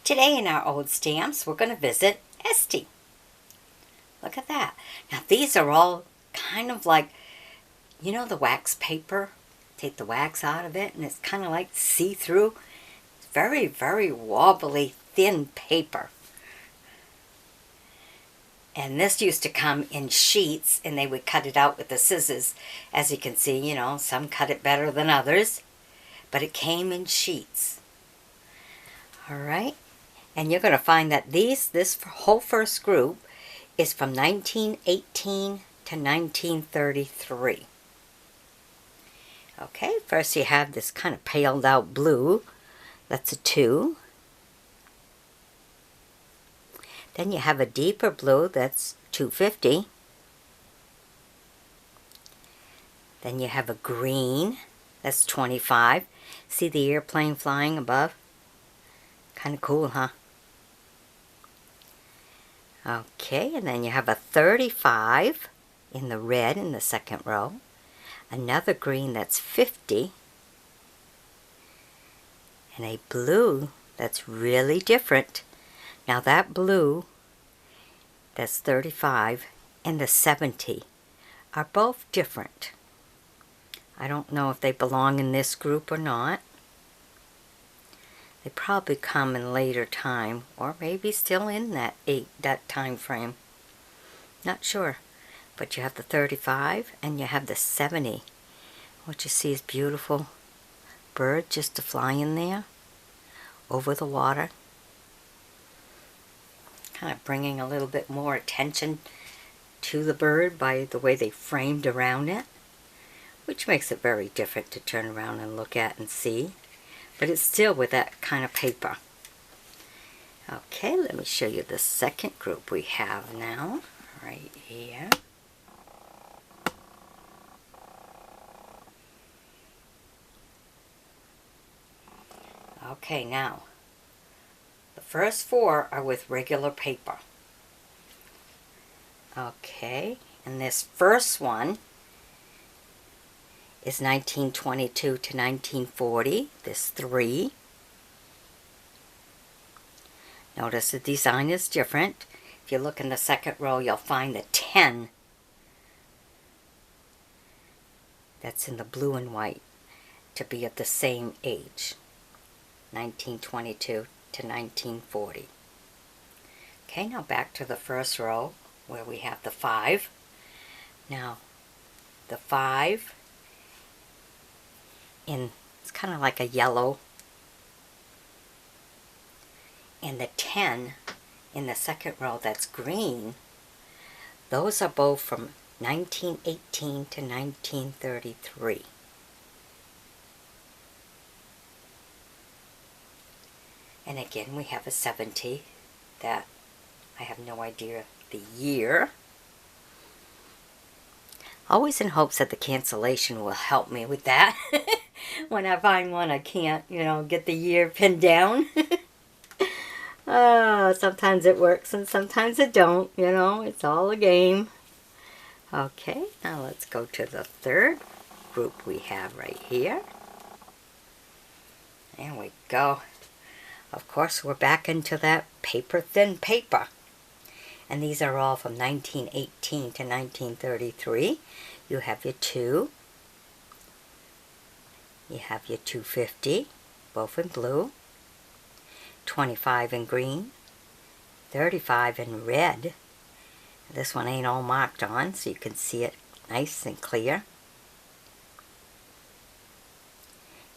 Today in our old stamps, we're going to visit EESTI. Look at that. Now these are all kind of like, you know, the wax paper? Take the wax out of it and it's kind of like see-through. It's very, very wobbly, thin paper. And this used to come in sheets and they would cut it out with the scissors. As you can see, you know, some cut it better than others. But it came in sheets. Alright. And you're going to find that this whole first group is from 1918 to 1933. Okay, first you have this kind of paled out blue. That's a 2. Then you have a deeper blue, that's 250. Then you have a green, that's 25. See the airplane flying above? Kind of cool, huh? Okay, and then you have a 35 in the red in the second row. Another green, that's 50. And a blue that's really different. Now that blue, that's 35, and the 70 are both different. I don't know if they belong in this group or not. They probably come in later time, or maybe still in that time frame. Not sure. But you have the 35 and you have the 70. What you see is beautiful bird just to fly in there over the water. Kind of bringing a little bit more attention to the bird by the way they framed around it, which makes it very different to turn around and look at and see. But it's still with that kind of paper. Okay, let me show you the second group we have now, right here. Okay, now, the first 4 are with regular paper. Okay, and this first one is 1922 to 1940, this 3. Notice the design is different. If you look in the second row, you'll find the 10 that's in the blue and white to be of the same age, 1922 to 1940. Okay, now back to the first row where we have the 5. Now, the 5 it's kind of like a yellow, and the 10 in the second row that's green, those are both from 1918 to 1933. And again we have a 70 that I have no idea the year. Always in hopes that the cancellation will help me with that. When I find one I can't, you know, get the year pinned down. Sometimes it works and sometimes it don't, you know, it's all a game. Okay, now let's go to the third group we have right here. There we go. Of course, we're back into that paper-thin paper. And these are all from 1918 to 1933. You have your 2. You have your 250, both in blue. 25 in green. 35 in red. This one ain't all marked on, so you can see it nice and clear.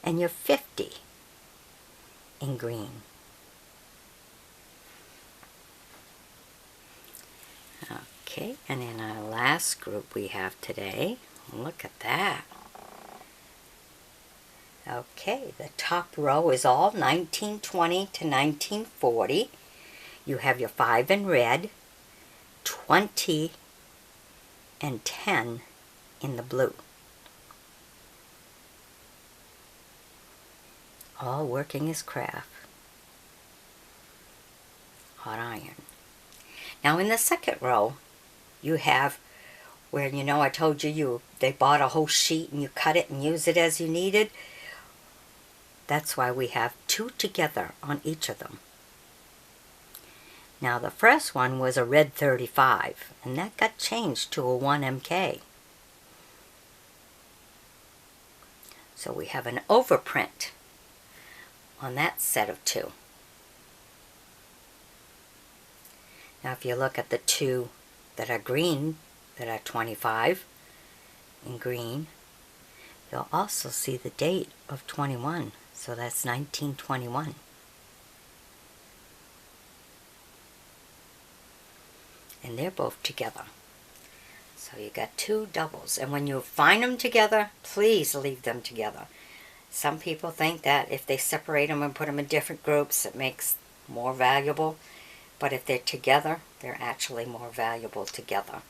And your 50 in green. Okay, and in our last group we have today, look at that. Okay, the top row is all 1920 to 1940. You have your 5 in red, 20 and 10 in the blue. All working as craft. Hot iron. Now in the second row, you have where, you know, I told you they bought a whole sheet and you cut it and use it as you needed. That's why we have 2 together on each of them. Now the first one was a red 35, and that got changed to a 1MK. So we have an overprint on that set of two. Now if you look at the two that are green, that are 25 in green, you'll also see the date of 21. So that's 1921. And they're both together. So you got two doubles. And when you find them together, please leave them together. Some people think that if they separate them and put them in different groups, it makes more valuable. But if they're together, they're actually more valuable together.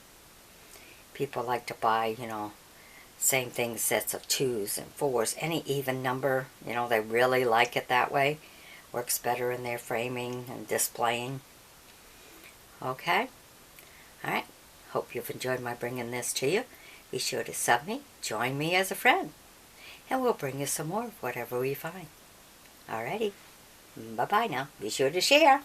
People like to buy, same thing, sets of 2s and 4s. Any even number, they really like it that way. Works better in their framing and displaying. Okay? Alright, hope you've enjoyed my bringing this to you. Be sure to sub me, join me as a friend, and we'll bring you some more of whatever we find. Alrighty, bye-bye now. Be sure to share.